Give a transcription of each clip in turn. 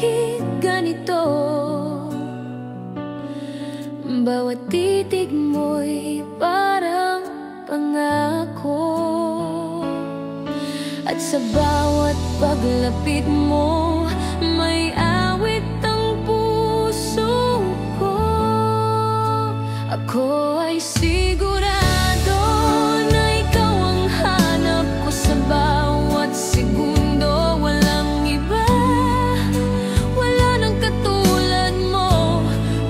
bakit ganito? Bawat titig mo'y parang pangako, at sa bawat paglapit mo may awit ang puso ko. Ako ay sigurado na ikaw ang hanap ko sa bawat segundo. Walang iba, wala nang katulad mo.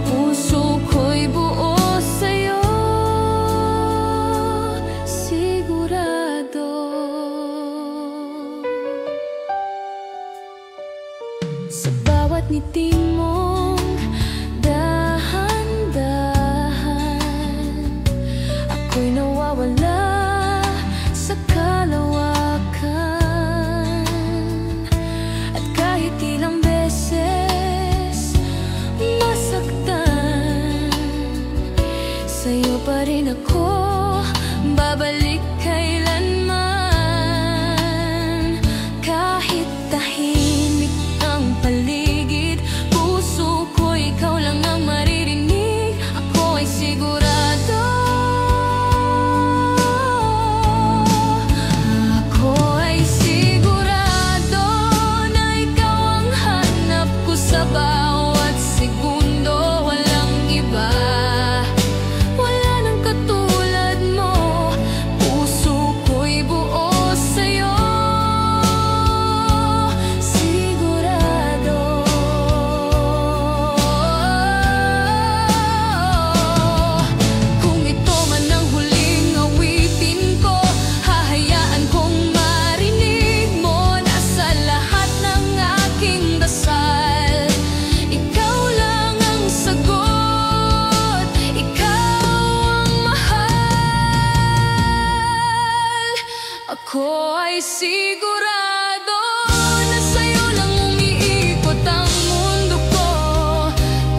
Puso ko'y buo sa'yo, sigurado. Sa bawat ngiti mong dahan-dahan, ako'y nawawala sa kalawakan. At kahit ilang beses masaktan, sa'yo pa rin ako babalik kailanman. Kahit tahimik ang paligid, puso ko ikaw lang ang maririnig. Ako ay sigurado, ako ay sigurado na ikaw ang hanap ko sa bawat segundo. Walang iba, wala nang katulad mo. Puso ko'y buo sa'yo, sigurado. Kung ito man ang huling awitin ko, hahayaan kong marinig mo na sa lahat ng aking dasal. Ikaw lang ang sagot, ikaw ang mahal. Ako ay sigurado na sa'yo lang umiikot ang mundo ko.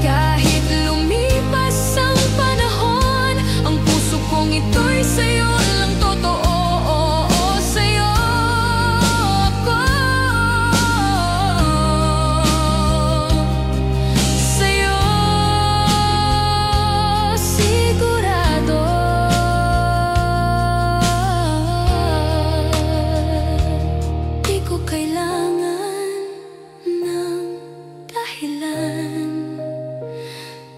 Kahit lumipas ang panahon, ang puso kong ito'y sa'yo lang totoo. Oo, sa'yo ako, sa'yo sigurado. Di ko kailangan ng dahilan,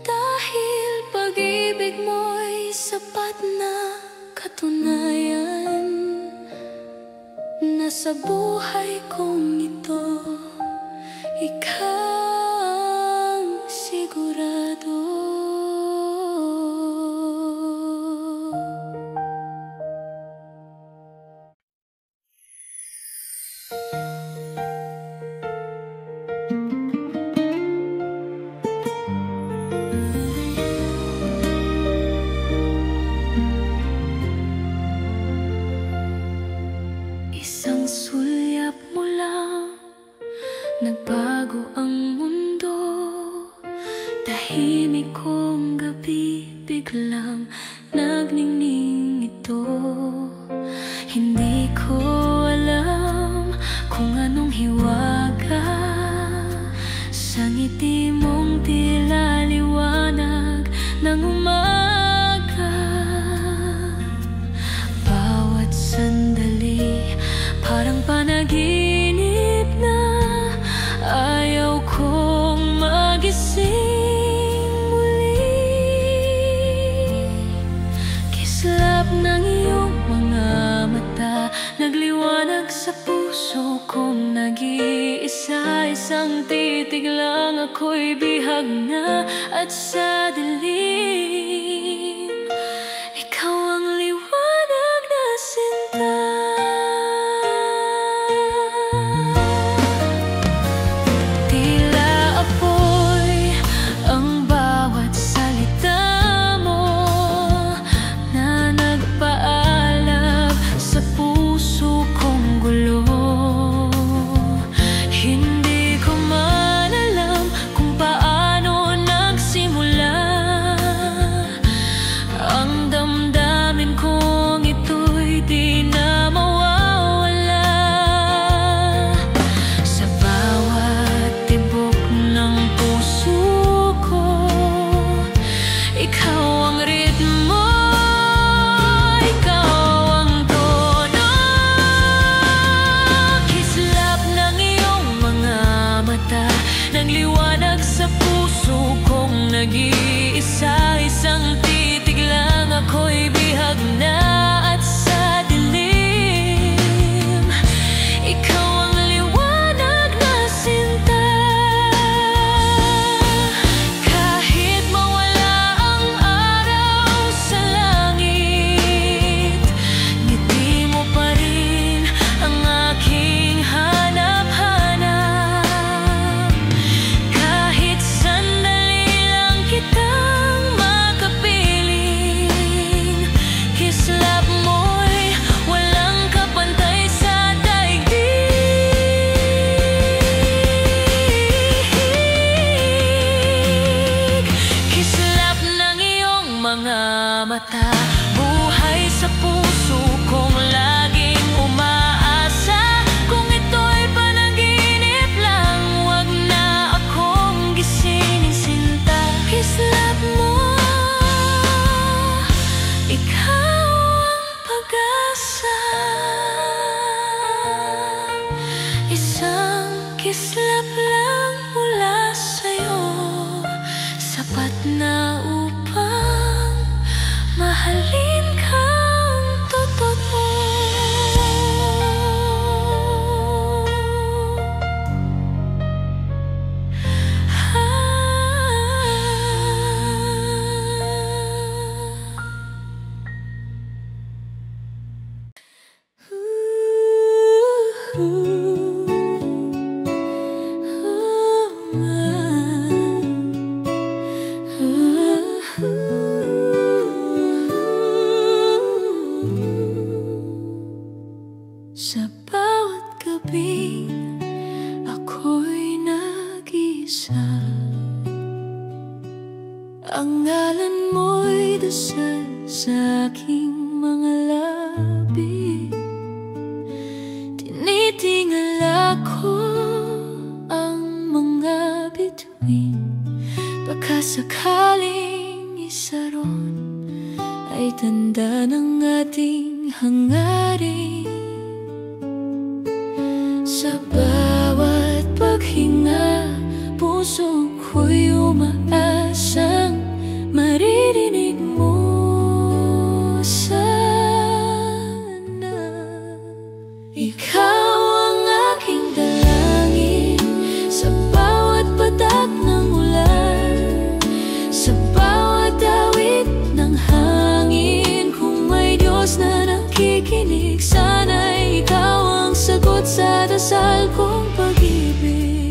dahil pag-ibig mo'y sapat na katunayan na sa buhay kong ito ikaw ang sigurado. Isang sulyap mo lang, nagbago ang mundo. Tahimik kong gabi, biglang nagningning ito. Hindi ko alam kung anong hiwaga sa ngiti mong tila liwanag ng umaga. Bawat sandali parang panaginip na ayaw kong magising muli. Kislap ng iyong mga mata, nagliwanag sa puso kong nag-iisa. Isang titig lang, ako'y bihag na, at sa dilim ikaw ang liwanag na sinta. Tila apoy ang bawat salita mo na nagpaalab sa puso kong gulo. Hindi ko man alam kung paano nagsimula ng liwanag sa puso kong nag-iisa. Isang titig lang, ako'y bihag na at sa dilim. Ikaw ang liwanag na sinta. Kahit mawala ang araw sa langit, ngiti mo pa rin ang aking hanap-hanap. Kahit sandali lang kitang makapiling, kislap mo'y walang kapantay sa daigdig. Kislap ng iyong mga mata, buhay sa puso kong laging umaasa. Kung ito'y panaginip lang, wag na akong gisingin, sinta. Kislap mo, ikaw ang pag-asa. Isang kislap lang mula sa'yo, sapat na upang mahalin kang totoo. Sa bawat gabi, ako'y nag-iisa. Ang ngalan mo'y dasal sa aking mga labi. Tinitingala ko ang mga bituin, baka sakaling isa ron ay tanda ng ating hangarin. Sa bawat paghinga, puso ko'y umaasang maririnig mo sana. Ikaw ang aking dalangin sa bawat patak ng ulan, sa bawat awit ng hangin. Kung may Diyos na nakikinig, sana'y ikaw ang sagot sa dasal kong pag-ibig.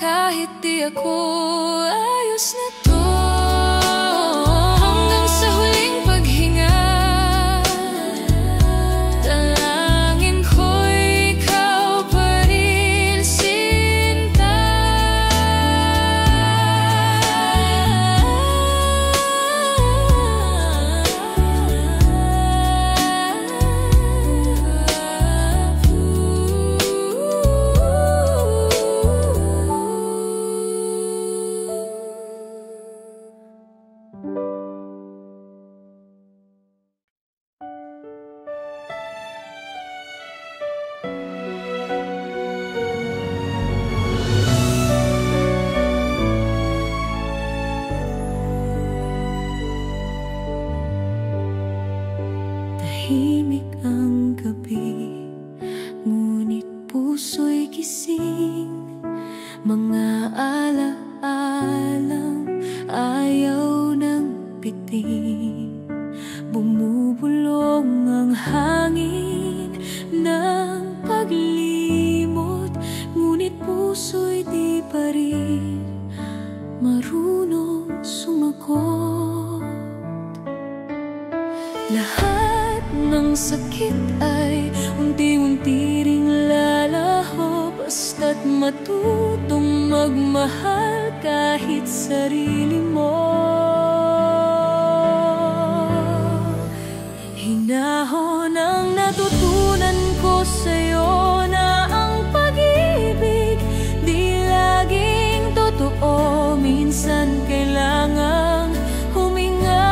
kahit di ako ayos na to. Hanggang sa huling paghinga, dalangin ko'y ikaw pa rin, sinta. Tahimik ang gabi, ngunit puso'y gising. Mga alaalang ayaw ng bitin. Bumubulong ang hangin ng paglimot, ngunit puso'y di pa rin marunong sumagot. Lahat ng sakit ay unti-unti ring lalaho, basta't matutong magmahal kahit sarili mo. Hinahon ang natutunan ko sa'yo, na ang pag-ibig di laging totoo. Minsan kailangang huminga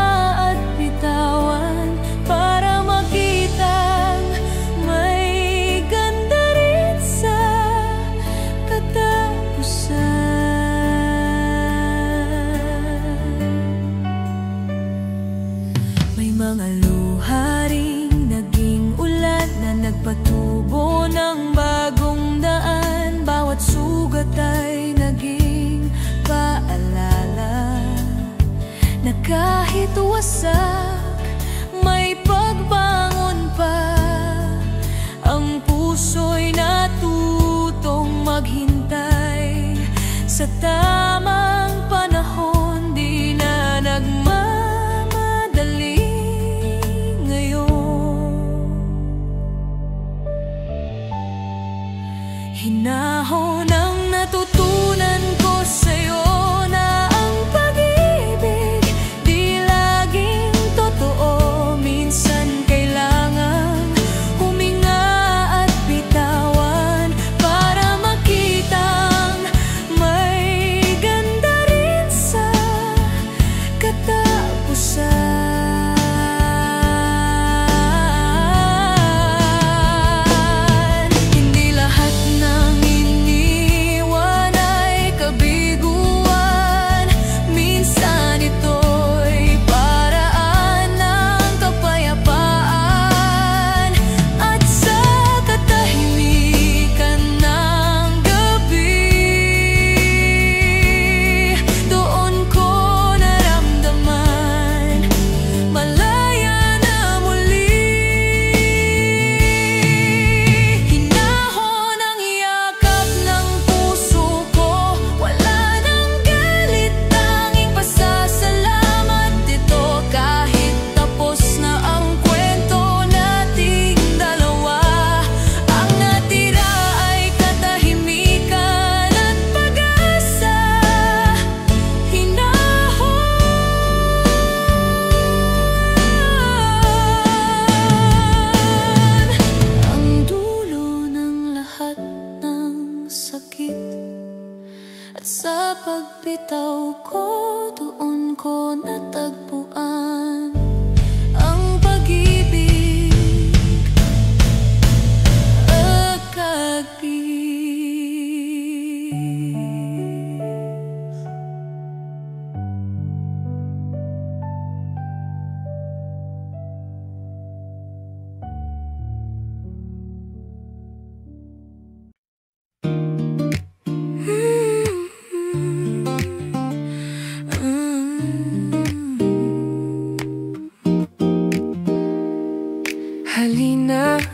at bitawan para makitang may ganda rin sa katapusan. May mga luha ring naging ulan na nagpatubo ng bagong daan. Bawat sugat ay naging paalala na kahit wasak, may pagbangon pa. Ang puso'y natutong maghintay sa tamang panahon, di na nagmamadali ngayon. Hinahon ang natutunan ko sa'yo, na ang pag-ibig di laging totoo. Minsan kailangang huminga at bitawan para makitang may ganda rin sa katapusan. Hindi lahat ng iniwan ay kabiguan. Minsan ito'y paraan ng kapayapaan, at sa katahimikan ng gabi, doon ko naramdaman malaya na muli. Hinahon ang yakap ng puso ko, wala nang galit, tanging pasasalamat ito. Kahit tapos na ang kwento nating dalawa, ang natira ay katahimikan at pag-asa. Hinahon ang dulo ng lahat ng sakit, at sa pagbitaw ko, doon ko natagpuan ang pag-ibig at kag-ibig.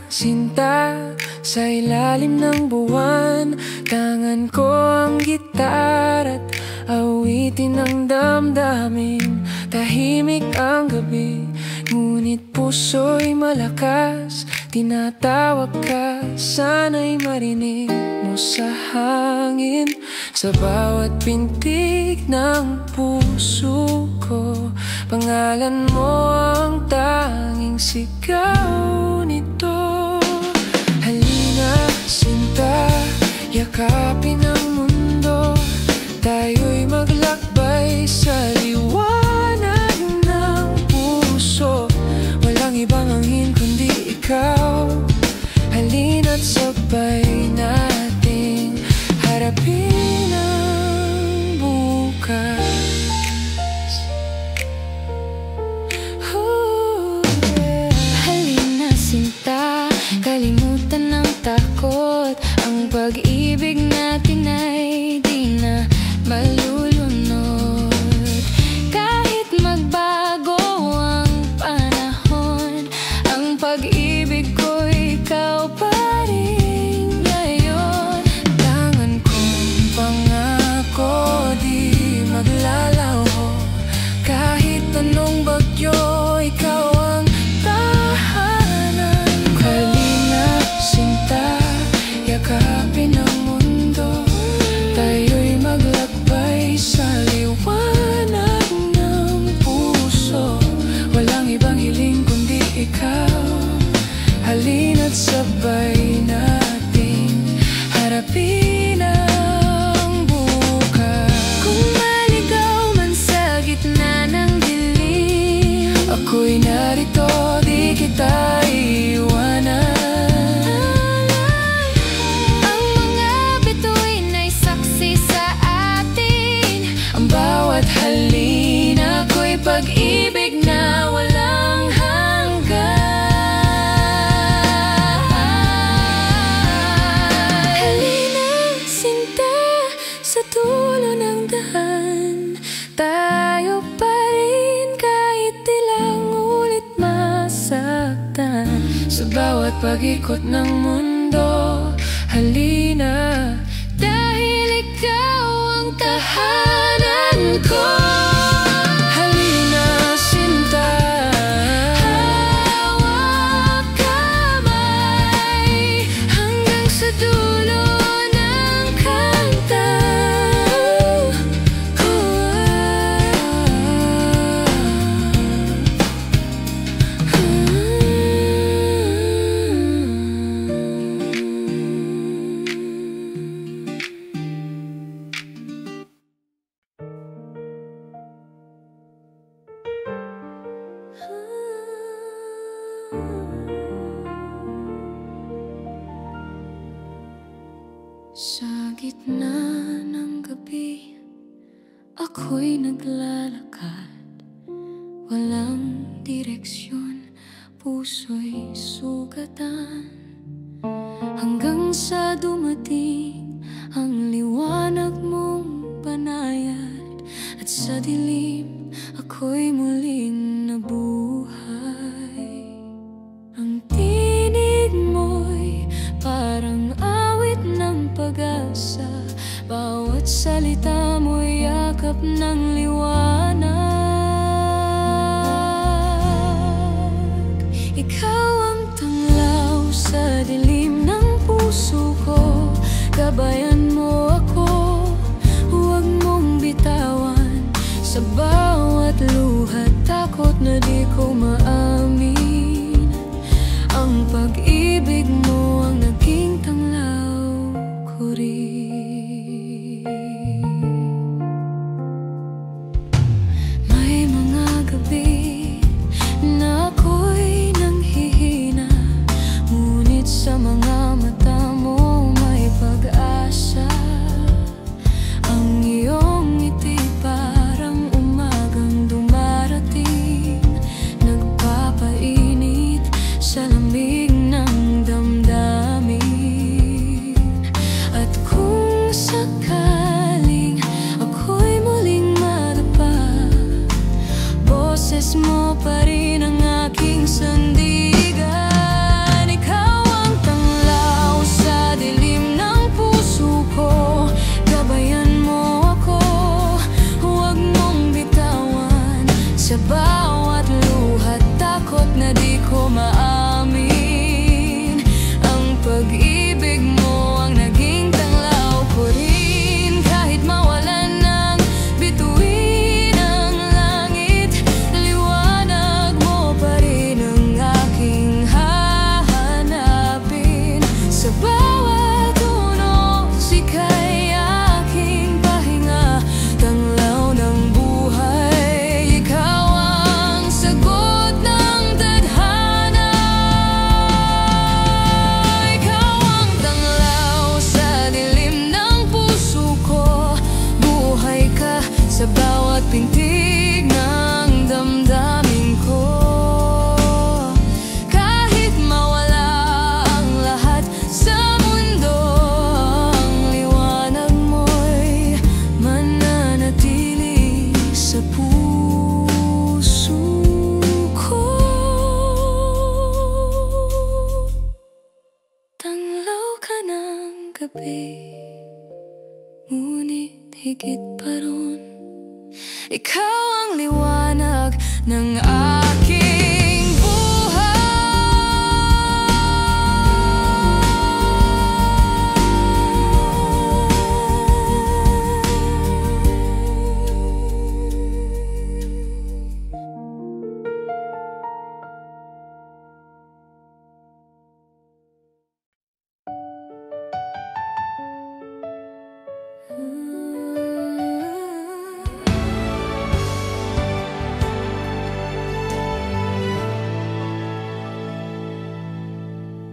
sinta, sa ilalim ng buwan. Tangan ko ang gitara at awitin ng damdamin. Tahimik ang gabi, ngunit puso'y malakas. Tinatawag ka, sana'y marinig mo sa hangin. Sa bawat pintig ng puso ko, pangalan mo ang tanging sigaw nito. Halina, sinta, yakapin ang mundo. Tayo'y maglakbay sa liwanag ng puso. Walang ibang hangin kundi ikaw. Halina't sabay nating harapin ang bukas. Halina, sinta, kalimutan ng takot. Ang pag-ibig natin ay di na malulunod. Kahit magbago ang panahon, ang pag-ibig ko ikaw pa rin ngayon. Tangan kong pangako, di maglalaho. Kahit anong bagyo, ikaw ang tahanan ko. Halina, sinta, yakapin ang mundo. Tayo'y maglakbay sa liwanag ng puso. Walang ibang hiling kundi ikaw. Halina't sabay nating harapin ang bukas. Kung maligaw man sa gitna ng dilim, Ako'y narito, di kita iwanan. ang mga bituin ay saksi sa atin. Ang bawat halina ko'y pag-ibig na walang hanggan. Halina, sinta, sa dulo ng daan. Tayo pa rin kahit ilang ulit masaktan. Sa bawat pag-ikot ng mundo, halina, Dahil ikaw ang tahanan ko. halina, sinta. Hawak kamay hanggang sa dulo ng kanta. Sa gitna ng gabi, ako'y naglalakad. Walang direksyon, puso'y sugatan. Hanggang sa dumating ang liwanag mong banayad. At sa dilim, ako'y muling nabuhay. Ang tinig mo'y parang awit ng pag-asa. Bawat salita mo'y yakap ng liwanag. Ikaw ang tanglaw sa dilim ng puso ko. Gabayan mo ako, huwag mong bitawan. Sa bawat luha, takot na di ko maamin. Ang pag-ibig mo ang naging tanglaw ko rin. May mga gabi na ako'y nanghihina, ngunit sa mga mata mo may pag-asa. Ang iyong ngiti parang umagang dumarating, nagpa gabi, ngunit higit pa ron, ikaw ang liwanag ng aking buhay.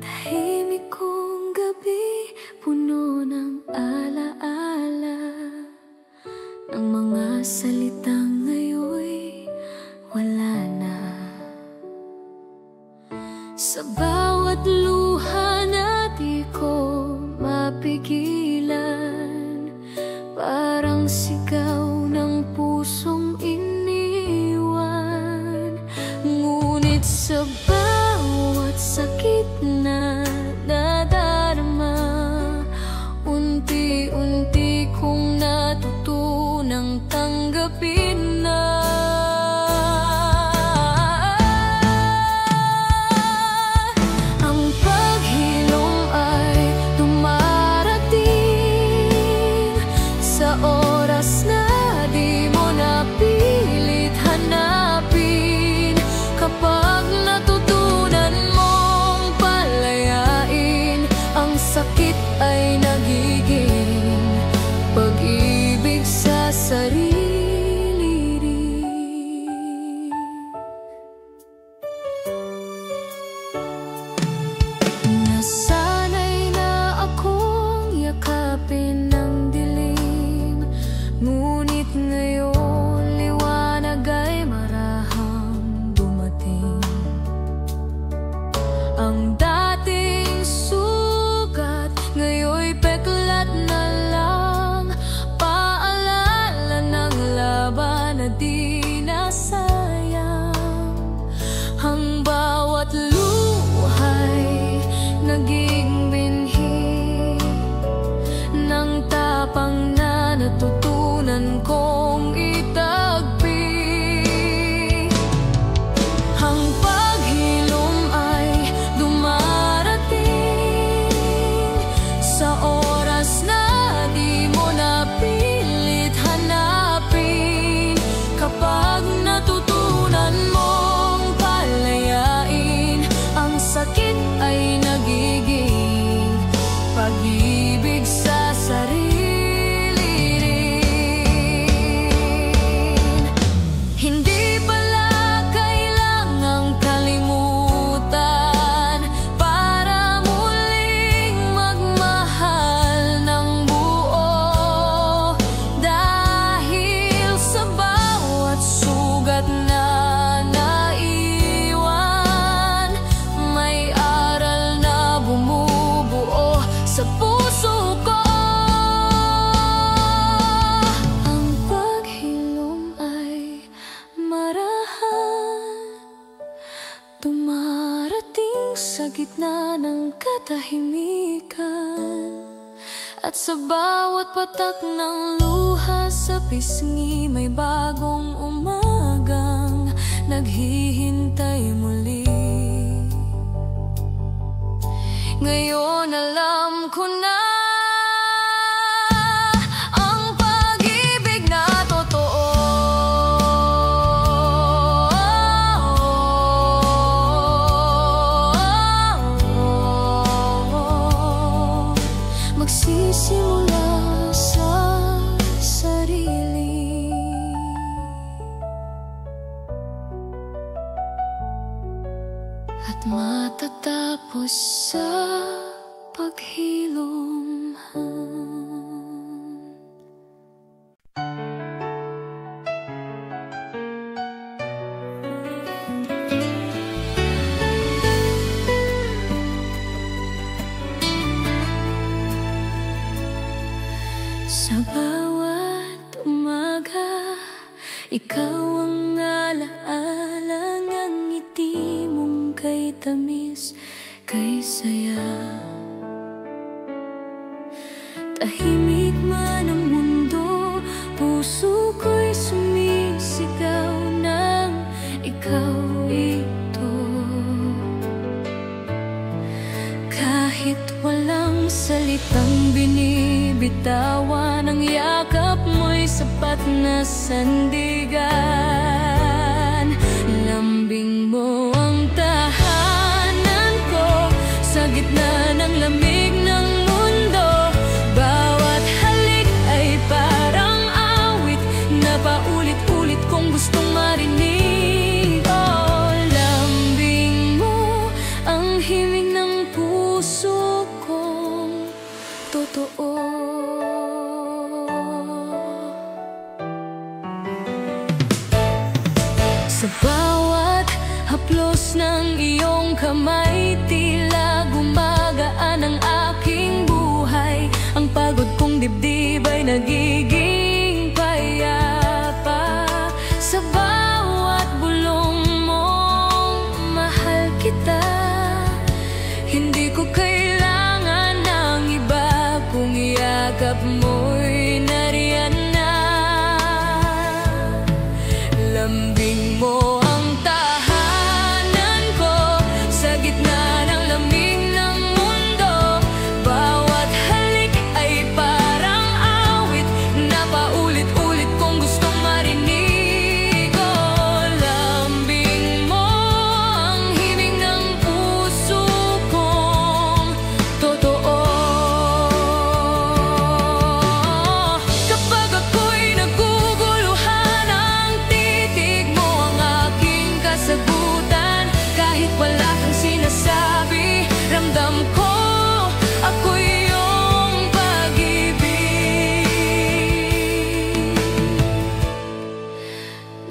Tahimik kong gabi, puno ng alaala ng mga salitang ngayon'y wala na. Sa bawat luha na di ko mapigilan, parang sigaw ng pusong iniwan. Ngunit sa bawat sakit na nadarama, unti-unti kong natutunang tanggapin na ang paghilom ay dumarating sa oras na di mo napilit hanapin. Kapag natutunan mong palayain, ang sakit ay nagiging pag-ibig sa sarili rin. Nasanay na akong yakapin ng dilim, ngunit ngayon liwanag ay marahang dumating. Ang dating sugat ngayon'y peklat na lang, paalala ng laban na di nasayang. Ang bawat luhay naging binhi ng tapang na natutunan kong itagpi. Ang paghilom ay dumarating sa oras na di mo napilit hanapin. Kapag natutunan mong palayain, ang sakit ay nagiging pag-ibig sa sarili rin. Hindi pala kailangang kalimutan para muling magmahal ng buo. Dahil sa bawat sugat na naiwan, may aral na bumubuo sa puso ko. Ang paghilom ay marahan, dumarating sa gitna ng katahimikan. At sa bawat patak ng luha sa pisngi, may bagong umagang naghihintay muli. Ngayon alam ko na ang pag-ibig na totoo magsisimula sa sarili at matatapos sa paghilom. Sa bawat umaga, ikaw ang alaala ng ngiti mong kay tamis, kay saya. Tahimik man ang mundo, puso ko'y sumisigaw ng ikaw ito. Kahit walang salitang binibitawan, ang yakap mo'y sapat na sandigan. Lambing mo ang tahanan ko sa gitna ng lamig ng mundo. Bawat halik ay parang awit na paulit-ulit kong gustong marinig. Oh, lambing mo ang himig ng puso kong totoo. Sa bawat haplos ng iyong kamay, tila gumagaan ang aking buhay. Ang pagod kong dibdib ay nagiging payapa. Sa bawat bulong mong mahal kita, hindi ko kailangan ng iba kung yakap mo'y nariyan na. Lambing mo ang tahanan ko sa gitna ng lamig ng mundo. Bawat halik ay parang awit na paulit-ulit kong gustong marinig. Oh, lambing mo ang himig ng puso kong totoo. Kapag ako'y naguguluhan, ang titig mo ang aking kasagutan. Kahit wala kang sinasabi, ramdam ko ako'y iyong pag-ibig.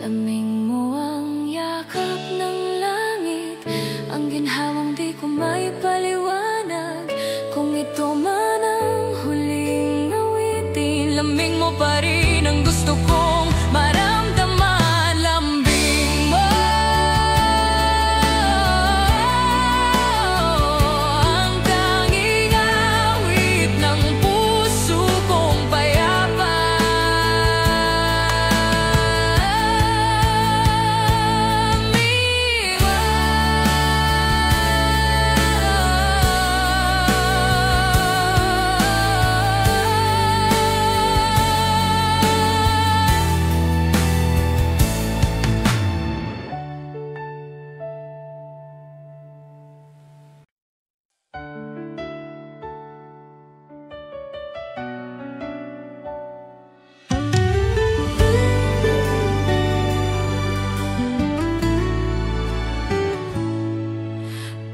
Lamig mo ang yakap ng langit, ang ginhawang di ko may paliwanag. Kung ito man ang huling awitin, lamig mo pa rin ang gusto kong maramdaman. Lambing mo ang tanging awit ng puso kong payapa.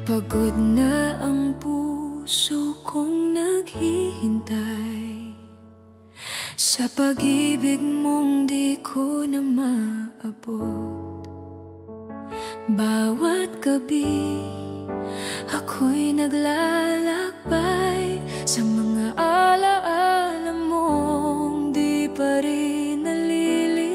Pagod na ang puso kong naghihintay sa pag-ibig mong di ko na maabot. Bawat gabi ako'y naglalakbay sa mga alaala mong di pa rin nalilimot.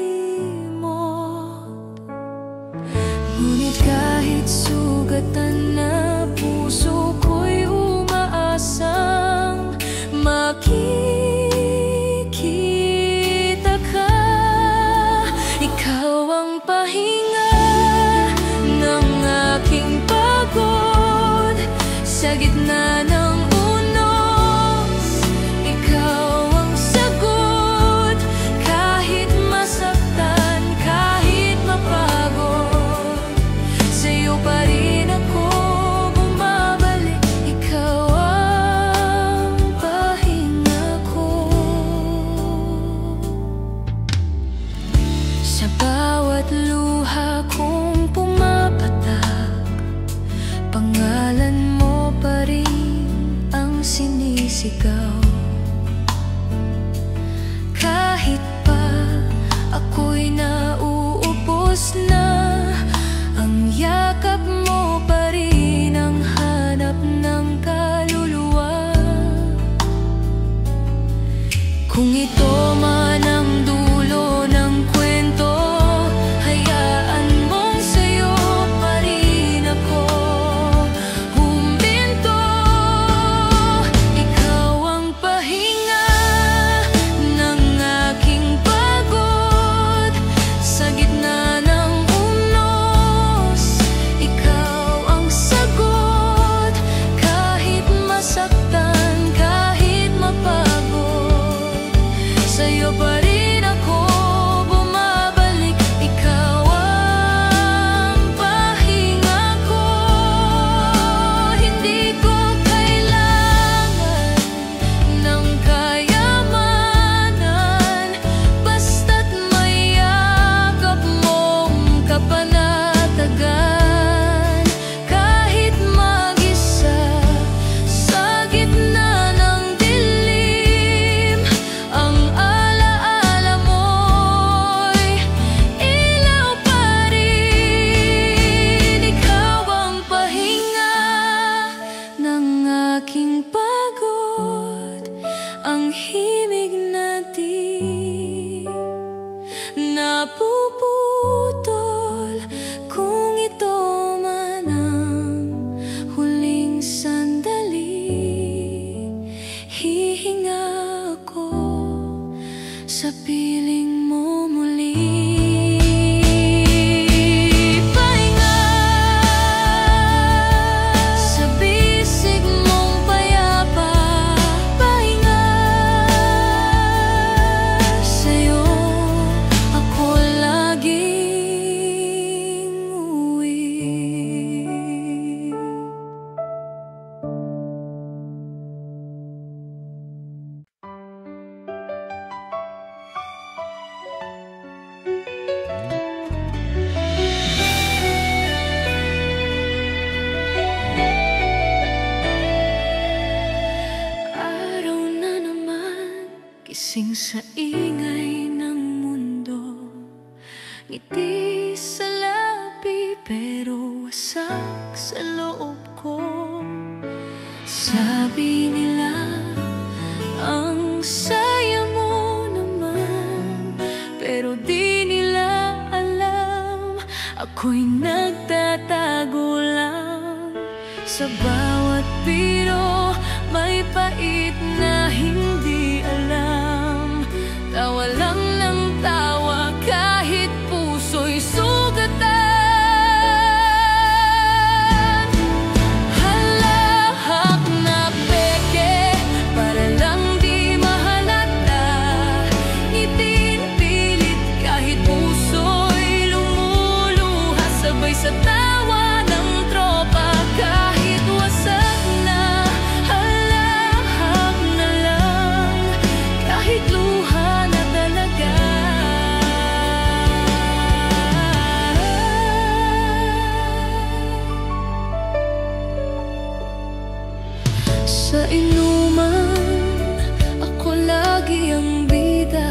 Ngunit kahit sugatan na puso ko'y umaasang makikita ka. Ikaw ang pahinga ng aking pagod sa gitna ng unos. Ikaw ang sagot kahit masaktan, kahit mapagod. Sa'yo pa rin ako bumabalik. Ikaw ang pahinga ko. Sa bawat luha kong pumapatak, pangalan mo pa rin ang sinisigaw. Kahit pa ako'y nauubos na, ang yakap mo pa rin ang hanap ng kaluluwa. Kung ito man ang dulo ng kwento, hayaan mong sa'yo pa rin ako huminto. Ikaw ang Gising sa ingay ng mundo, ngiti sa labi pero wasak sa loob ko. Sabi nila, ang saya mo naman, pero di nila alam, ako'y nagtatago lang. Sa bawat biro, may pait na hindi alam. Tawa lang ng tawa kahit puso'y sugatan. Halahak na peke para lang di mahalata. Ngitin pilit kahit puso'y lumuluha. Sabay sa tawa ng tropa kahit wasak na. Halahak na lang kahit luha na talaga. Sa inuman, ako lagi ang bida.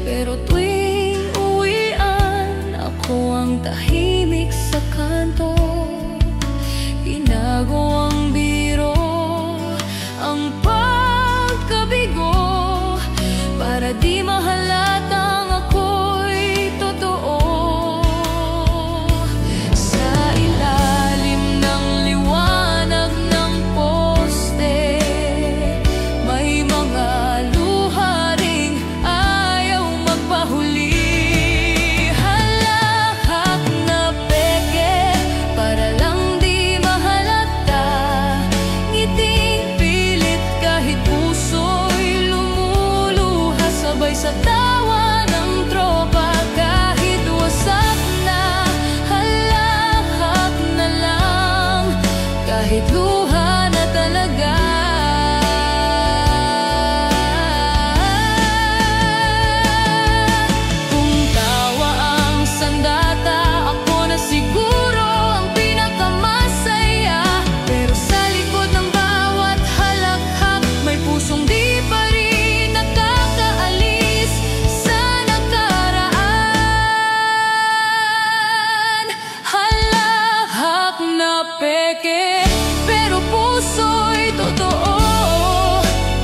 Pero tuwing uwian, ako ang tahimik sa kanto. Ginagawang biro ang pagkabigo para di mahalatang ako'y totoo. Sa ilalim ng liwanag ng poste, may mga luha ring ayaw magpahuli. Halahak na peke para lang di mahalata. Ngiting pilit kahit puso'y lumuluha. Sabay sa tawa ng tropa kahit wasak na. Halahak na lang kahit luha na talaga. Kung tawa ang sandata, ako na siguro ang pinakamasaya. Pero sa likod ng bawat halakhak, may pusong di pa rin nakakaalis sa nakaraan. Halahak na peke pero puso'y totoo.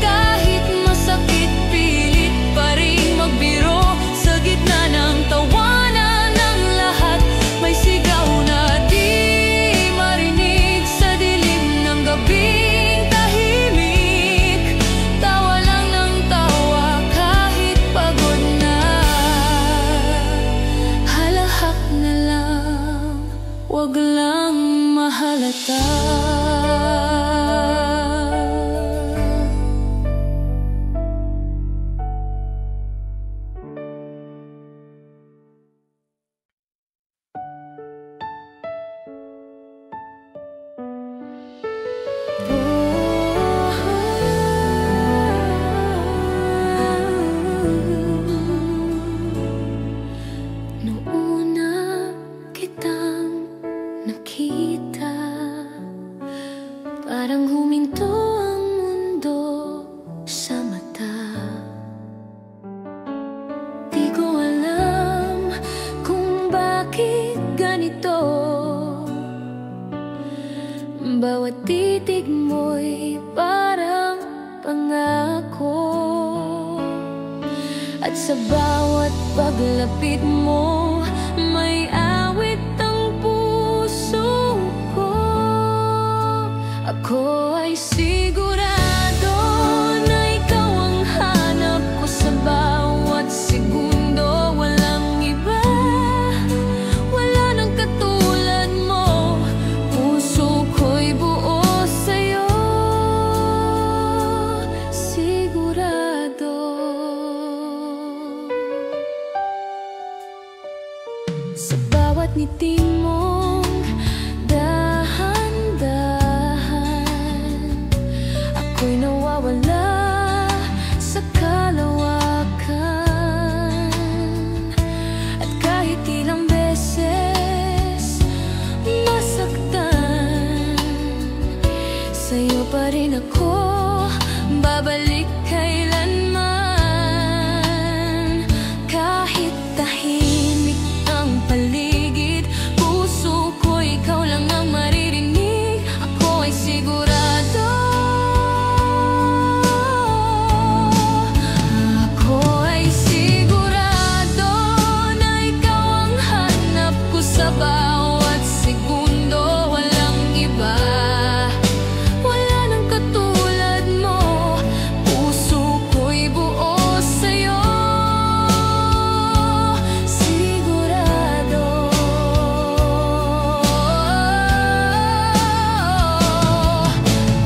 Kahit masakit, pilit pa rin magbiro. Sa gitna ng tawanan ng lahat, may sigaw na di marinig. Sa dilim ng gabing tahimik, tawa lang ng tawa kahit pagod na. Halahak na lang, wag lang mahalata. Noon na kitang nakita, parang huminto ang mundo sa mata. Di ko alam kung bakit ganito. Bawat titig mo'y parang pangako. At sa bawat paglapit mo, may awit ang puso ko. Ako ay sigurado na ikaw ang hanap ko sa bawat segundo. Walang iba, wala nang katulad mo. Puso ko'y buo sa'yo, sigurado. Sa bawat ngiti mong dahan-dahan, ako'y nawawala sa kalawakan. At kahit ilang beses masaktan, sa'yo pa rin ako babalik kailanman. Kahit tahimik ang paligid, puso ko ikaw lang ang maririnig. Ako ay sigurado, ako ay sigurado na ikaw ang hanap ko sa bawat segundo. Walang iba, wala nang katulad mo. Puso ko'y buo sa'yo, sigurado.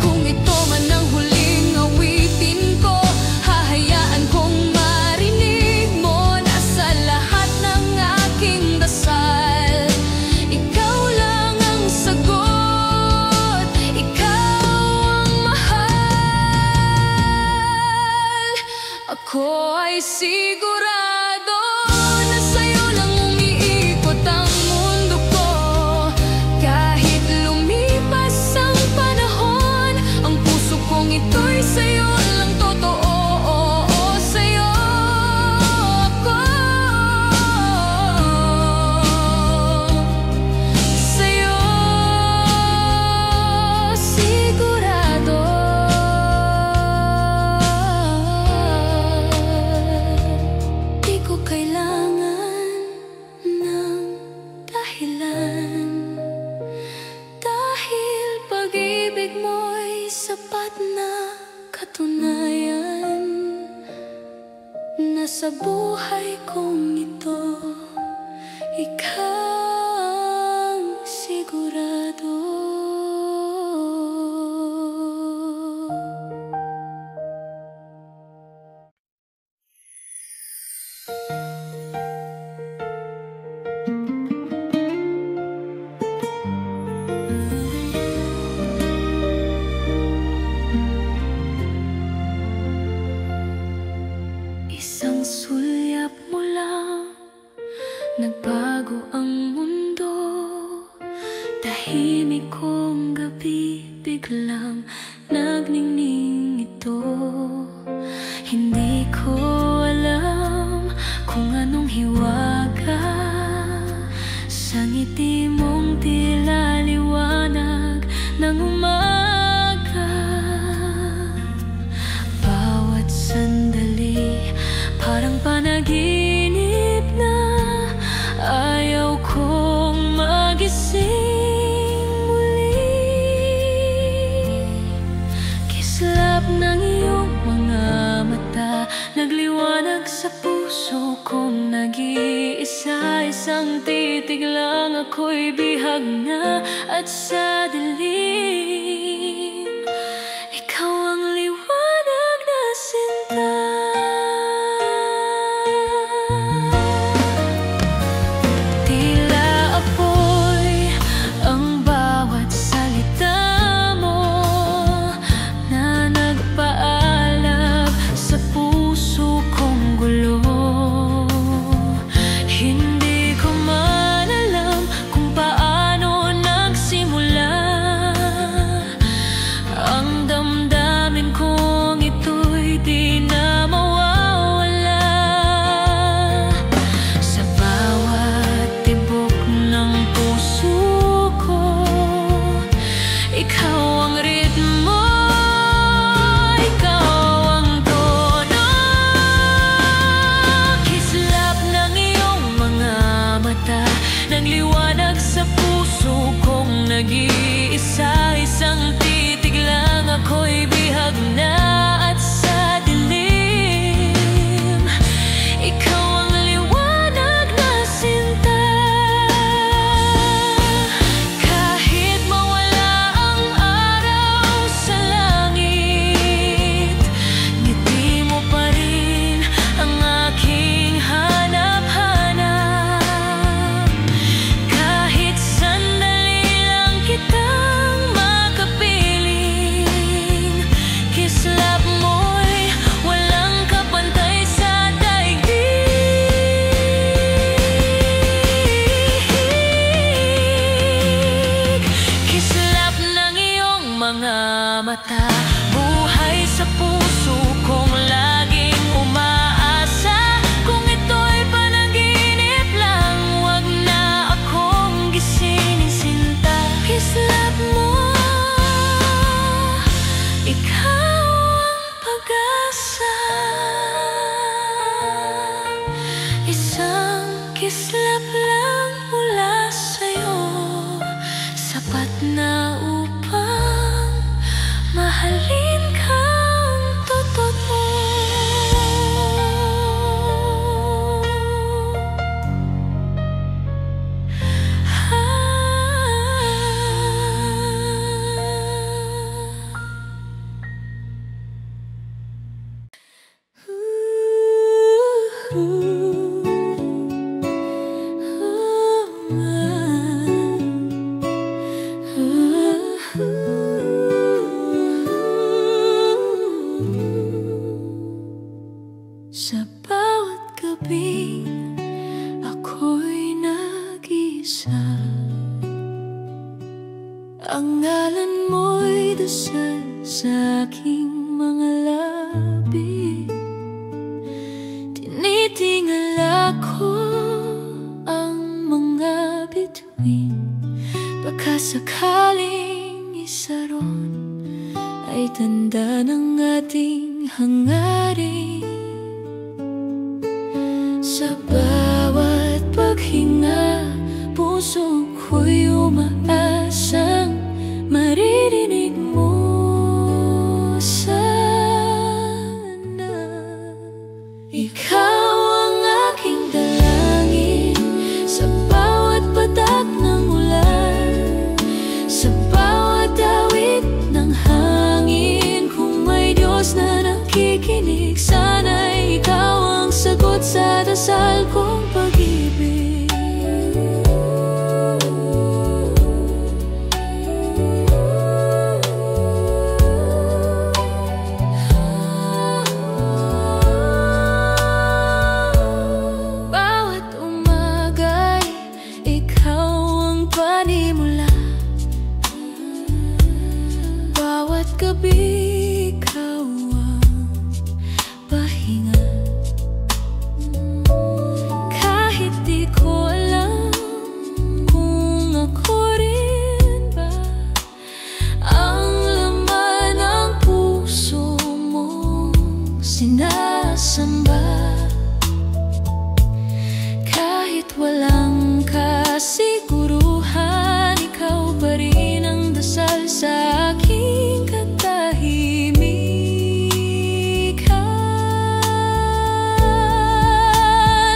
Kung ito man ang huling awitin ko, hahayaan kong marinig mo na sa lahat ng aking dasal. Ikaw lang ang sagot, ikaw ang mahal. Ako ay sigurado na sa'yo lang umiikot ang mundo ko. Kahit lumipas ang panahon, ang puso kong ito'y sa'yo lang totoo. Oo, sa'yo ako, sa'yo sigurado. Di ko kailangan ng dahilan, dahil pag-ibig mo'y sapat na katunayan na sa buhay kong ito, ikaw ang sigurado. Isang sulyap mo lang, nagbago ang mundo. Tahimik kong gabi, biglang nagningning ito. Hindi ko alam kung anong hiwaga sa ngiti mong tila liwanag ng umaga. Bawat sandali parang panaginip na, ayaw kong magising muli. Kislap ng iyong mga mata, nagliwanag sa puso kong nag-iisa. Isang titig lang, ako'y bihag na, at sa dilim ikaw ang liwanag na sinta. Tila apoy ang bawat salita mo, na nagpaalab sa puso kong gulo. Hindi ko man alam kung paano nagsimula ang damdamin kong ito'y di na mawawala. Sa bawat tibok ng puso ko, ikaw ang ritmo, ikaw ang tono. Kislap ng iyong mga mata, nagliwanag sa puso kong nag-iisa. Isang titig lang, ako'y bihag na, at sa dilim ikaw ang liwanag na sinta. Kahit mawala ang araw sa langit, ngiti mo pa rin ang aking hanap-hanap. Kahit sandali lang kitang makapiling, kislap mo'y walang kapantay sa daigdig. Kislap ng iyong mga mata, buhay buhay sa puso kong laging umaasa. Kung ito'y panaginip lang, wag na akong gisingin, sinta. Kislap mo, ikaw ang pag-asa. Isang kislap lang mula sa'yo, sapat na upang mahalin kang totoo. Sa bawat gabi, ako'y nag-iisa. Ang ngalan mo'y dasal sa aking mga labi. Tinitingala ko ang mga bituin, baka sakaling isa ron ay tanda ng ating hangarin. Sa bawat paghinga, puso ko'y umaasang maririnig mo sana. Ikaw ang aking dalangin sa bawat patak ng ulan, sa bawat awit ng hangin. Kung may Diyos na nakikinig, sana'y ikaw ang sagot sa dasal kong pag-ibig. Bawat umaga'y ikaw ang panimula, bawat gabi ikaw ang pahinga. Kahit di ko alam kung ako rin ba ang laman ng puso mong sinasamba. Kahit walang kasiguruhan, ikaw pa rin ang dasal sa aking katahimikan.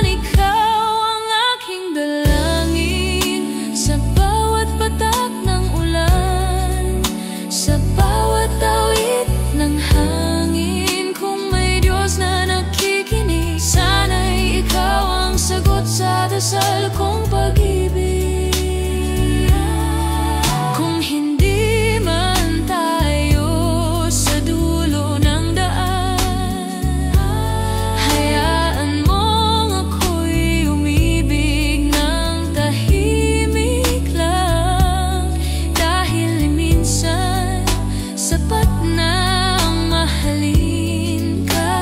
Ikaw ang aking dalangin sa bawat patak ng ulan, sa bawat awit ng hangin. Kung may Diyos na nakikinig, sana'y ikaw ang sagot sa dasal kong pag-ibig. Kung hindi man tayo sa dulo ng daan, hayaan mong ako'y umibig ng tahimik lang. Dahil minsan sapat na ang mahalin ka.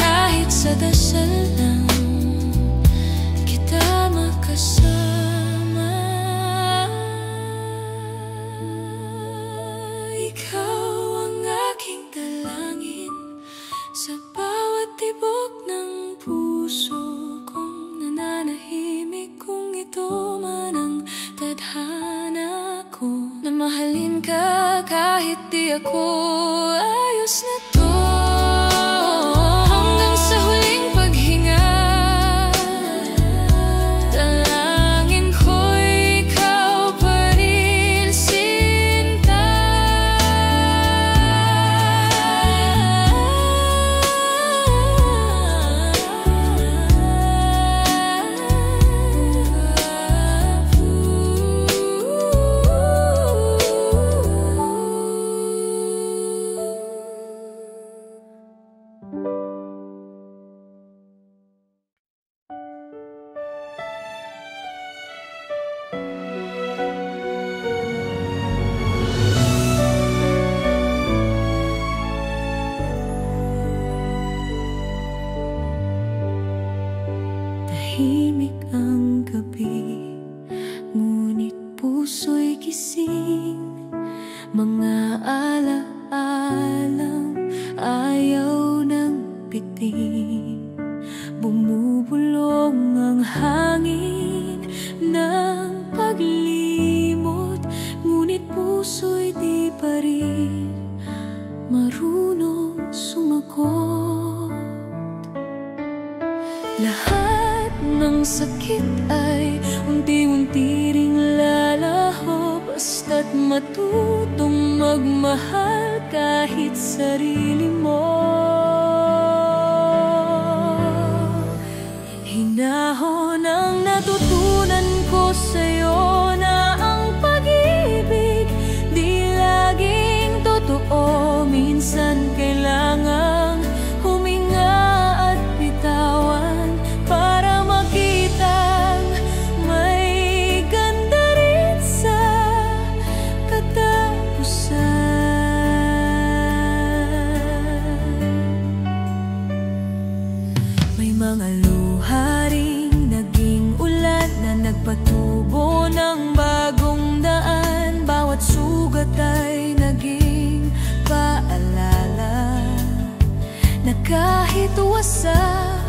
Kahit sa dasal lang kita makasama. Ikaw ang aking dalangin sa bawat tibok ng puso kong nananahimik. Kung ito man ang tadhana ko, na mahalin ka kahit di ako ayos na to. Hanggang sa huling paghinga, dalangin ko'y ikaw pa rin, sinta. mga alaalang ayaw ng pitin. Bumubulong ang hangin ng paglimot, ngunit puso'y di pa rin marunong sumagot. Lahat ng sakit ay unti-unti ring lalaho, basta't matutong magmahal kahit sarili mo. Hinahon ang natutunan ko sa'yo na ang pag-ibig di laging totoo. Minsan kailangang huminga at bitawan para makitang may ganda rin sa katapusan. May mga luha ring naging ulat na nagpatubo ng bagong daan. Bawat sugat ay naging paalala na kahit wasak,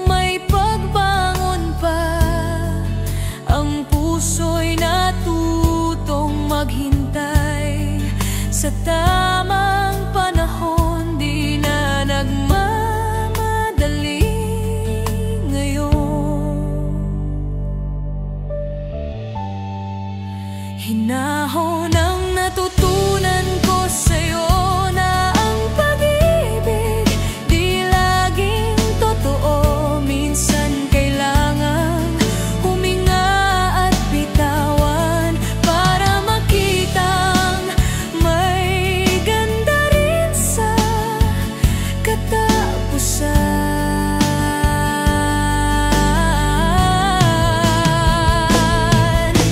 may pagbangon pa. Ang puso'y natutong maghintay sa tamang panahon, di na nagmamadali ngayon. Hinahon ang natutunan ko sa'yo na ang pag-ibig di laging totoo. Minsan kailangang huminga at bitawan para makitang may ganda rin sa katapusan.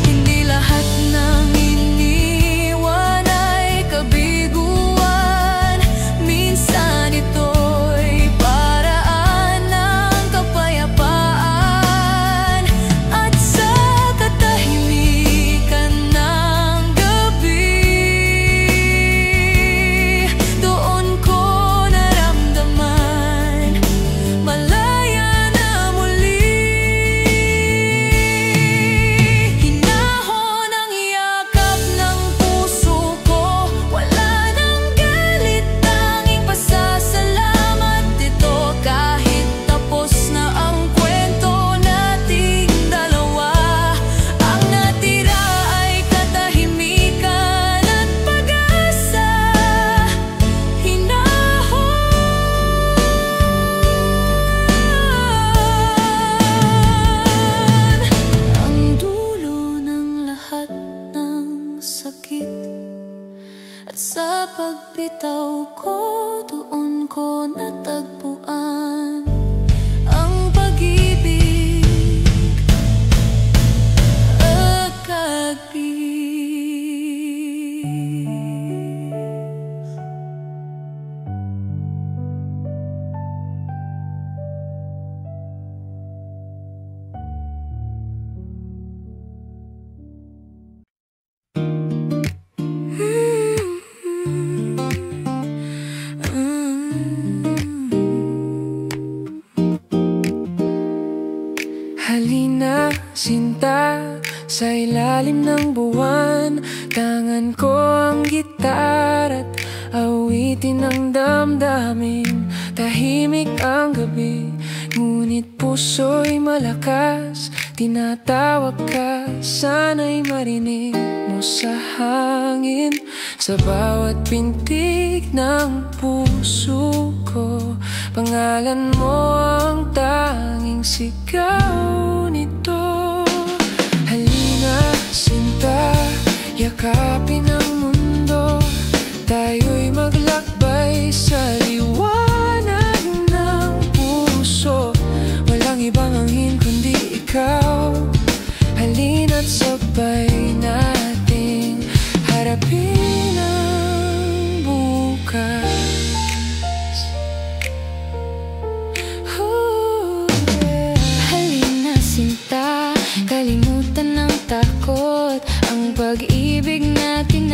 Hindi lahat ng iniwan ay kabiguan. Minsan ito'y paraan ng kapayapaan. At sa katahimikan ng gabi, doon ko naramdaman malaya na muli. Hinahon ang yakap ng puso ko, wala nang galit, tanging pasasalamat ito. Kahit tapos na ang kwento nating dalawa, ang natira ay katahimikan at pag-asa. Hinahon ang dulo ng lahat ng sakit, at sa pagbitaw ko, doon ko natagpuan ang pag-ibig at kagis. Halina, sinta, sa ilalim ng buwan. Tangan ko ang gitar at awitin ang damdamin. Tahimik ang gabi, ngunit puso'y malakas. Tinatawag ka, sana'y marinig mo sa hangin. Sa bawat pintig ng puso ko, pangalan mo ang tanging sigaw nito. Halina, sinta, yakapin ang mundo. Tayo'y maglakbay sa liwanag ng puso. Walang ibang hangin kundi ikaw. Halina't sabay nating harapin ang bukas. Halina, sinta, kalimutan ng takot. Ang pag-ibig natin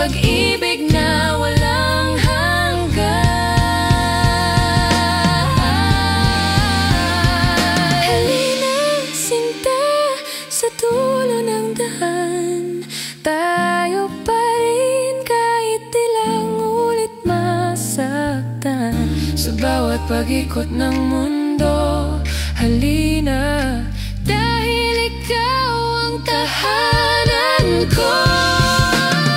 pag-ibig na walang hanggan. Halina, sinta, sa dulo ng daan, tayo pa rin kahit ilang ulit masaktan. Sa bawat pag-ikot ng mundo, halina, dahil ikaw ang tahanan ko.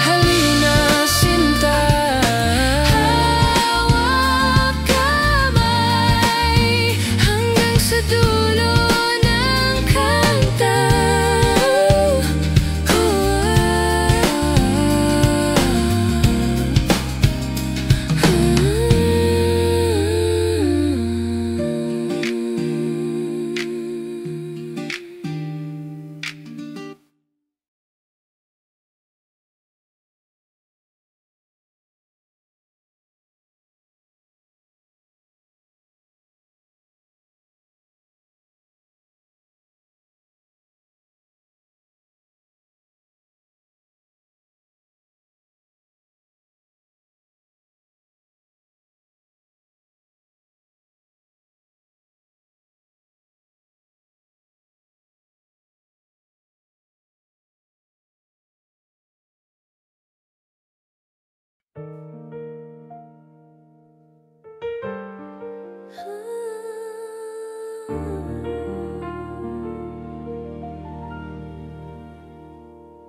Halina, sinta, hawak kamay, hanggang sa dulo ng kanta ko.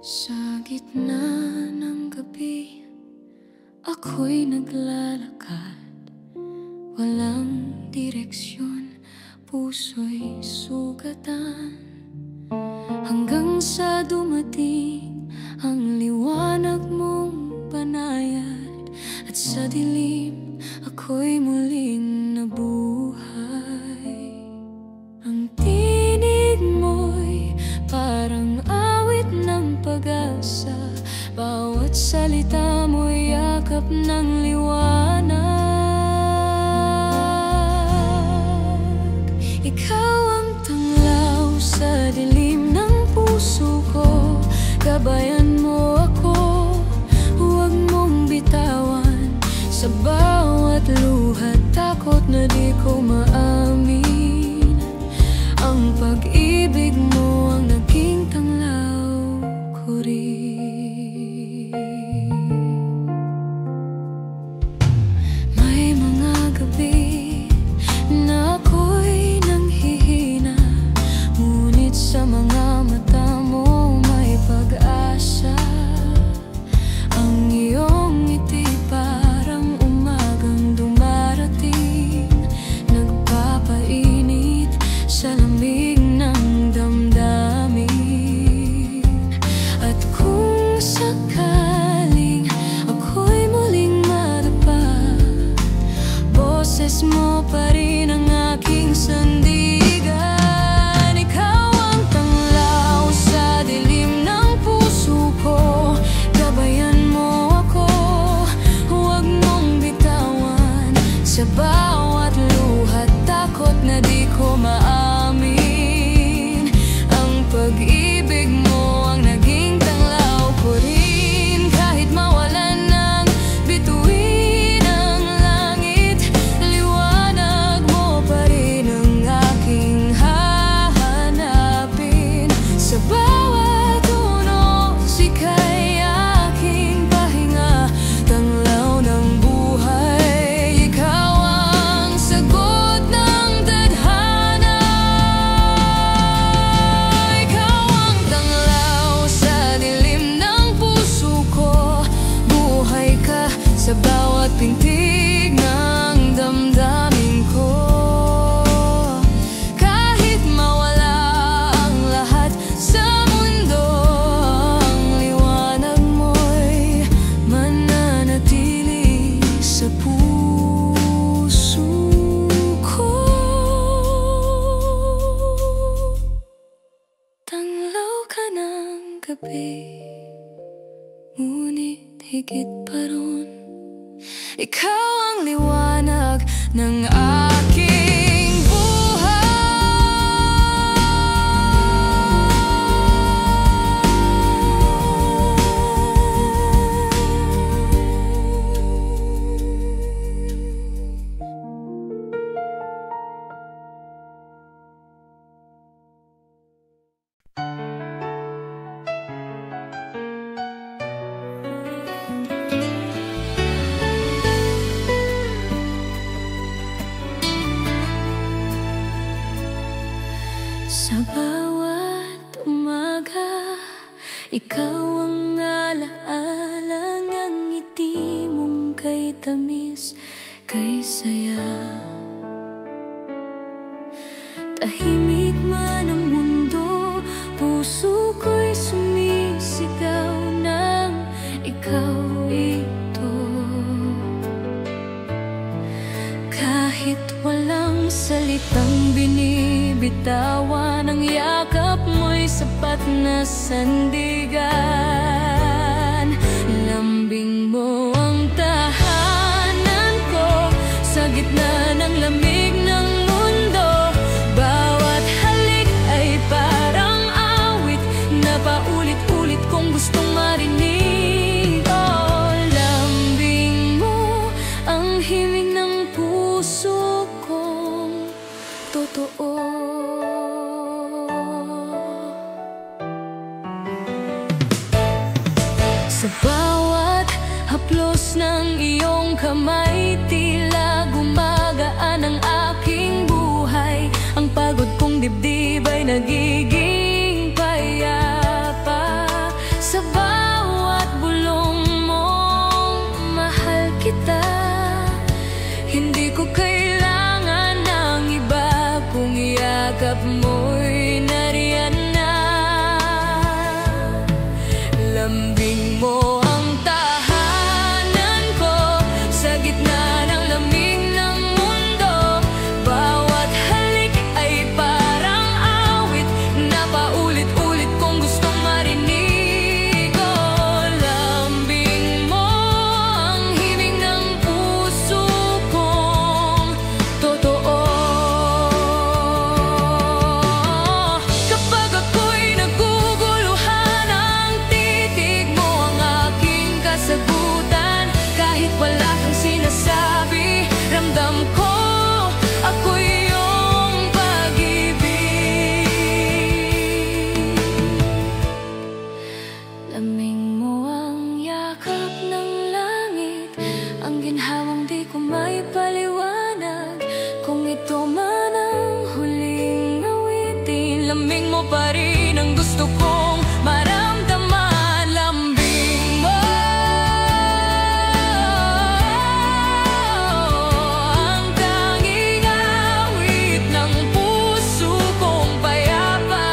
Sa gitna ng gabi, ako'y naglalakad, walang direksyon, puso'y sugatan, hanggang sa dumating ang liwanag mong banayad, at sa dilim ako'y muling nabuhay. Ang tinig mo'y parang awit ng pag-asa, bawat salita mo'y yakap ng liwanag. Ikaw ang tanglaw sa dilim ng puso ko, gabayan mo ako, huwag mong bitawan. Sa bawat luha, takot na di ko maamin, ang pag-ibig mo ang naging tanglaw ko rin. May mga gabi na ako'y nanghihina, ngunit sa mga mata mo may pag-asa. Ang iyong ngiti parang umagang dumarating, nagpapainit sa lamig ng damdamin. At kung sakaling ako'y muling madapa, boses mo pa rin ang aking sandigan. Ikaw ang tanglaw sa dilim ng puso ko, gabayan mo ako, huwag mong bitawan. Sa bawat luha, takot na di ko maamin, ang pag-ibig mo ang naging tanglaw ko rin. Kahit mawalan ng bituin ang langit, liwanag mo pa rin ang aking hahanapin. Sa bawat unos, ika'y aking pahinga, tanglaw ng buhay. Ikaw ang sagot ng tadhana. Ikaw ang tanglaw sa dilim ng puso ko, buhay ka sa bawat pintig ng damdamin ko. Kahit mawala ang lahat sa mundo, ang liwanag mo'y mananatili sa puso ko. Tanglaw ka ng gabi, ngunit higit pa ron, ikaw ang liwanag ng aking buhay. Ikaw ang alaala ng ngiti mong kay tamis, kay saya. Tahimik man ang mundo, puso ko'y sumisigaw ng ikaw ito. Kahit walang salitang binibitawan, ang yakap mo'y sapat na sandigan. Lambing mo ang tahanan ko sa gitna ng lamig ng mundo. Bawat halik ay parang awit na paulit-ulit kong gustong marinig. Oh, lambing mo ang himig ng puso kong totoo. Sa bawat haplos ng iyong kamay, tila gumagaan ang aking buhay. Ang pagod kong dibdib ay nagiging payapa. Sa bawat bulong mong mahal kita, hindi ko kailangan ng iba kung yakap mo'y nariyan na. Lambing mo ang tahanan ko sa gitna ng lamig ng mundo. Bawat halik ay parang awit na paulit-ulit kong gustong marinig. Oh, lambing mo ang himig ng puso kong totoo. Kapag ako'y naguguluhan, ang titig mo ang aking kasagutan. Kahit wala kang sinasabi, ramdam ko ako'y iyong pag-ibig. Lamig mo ang yakap ng langit, ang ginhawang di ko may paliwanag. Kung ito man ang huling awitin, lamig mo pa rin ang gusto kong maramdaman. Lambing mo ang tanging awit ng puso kong payapa.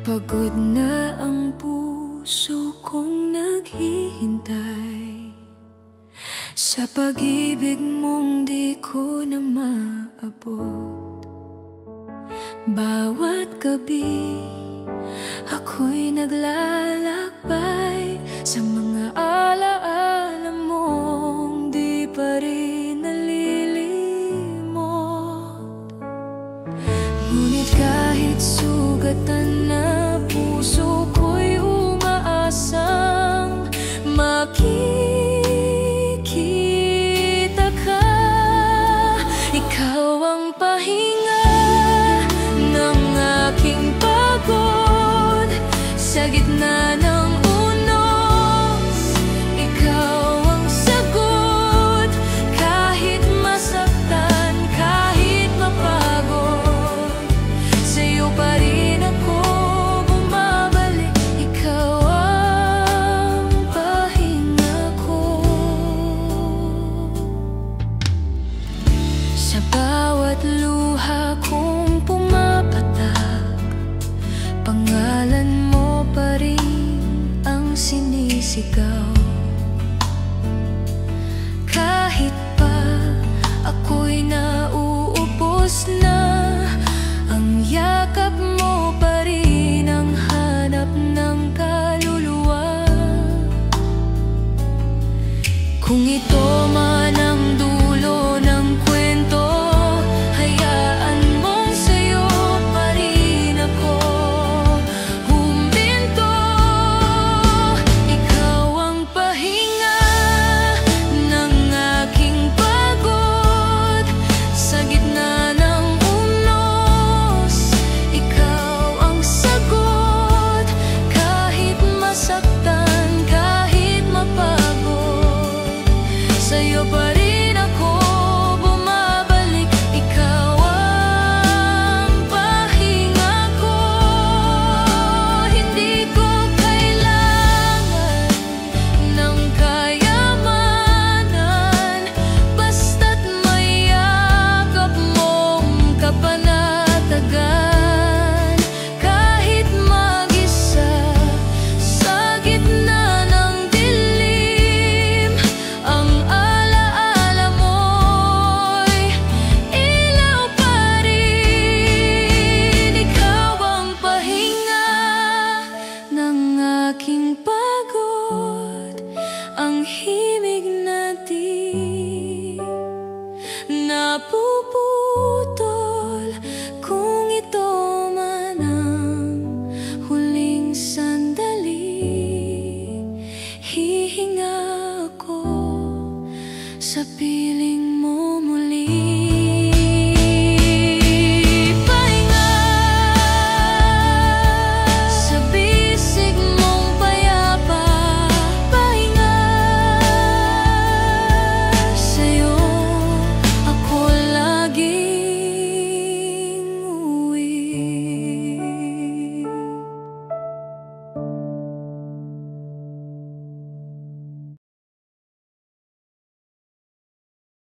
Pagod na ang puso kong naghihintay sa pag-ibig mong di ko na maabot. Bawat gabi ako'y naglalakbay sa mga alaala mong di pa rin nalilimot. Ngunit kahit sugatan na puso ko'y umaasang makikita ka. Ikaw ang pahinga ng aking pagod sa gitna ng unos. Ikaw ang sagot kahit masaktan, kahit mapagod. Sa'yo pa rin ako bumabalik. Ikaw ang pahinga ko. Sa bawat luha kong pumapatak, pangalan mo pa rin ang sinisigaw. Kahit pa ako'y nauubos na, ang yakap mo pa rin ang hanap ng kaluluwa. Kung ito man ang dulo ng kwento, mapuputol. Kung ito man ang huling sandali, hihinga ako sa piling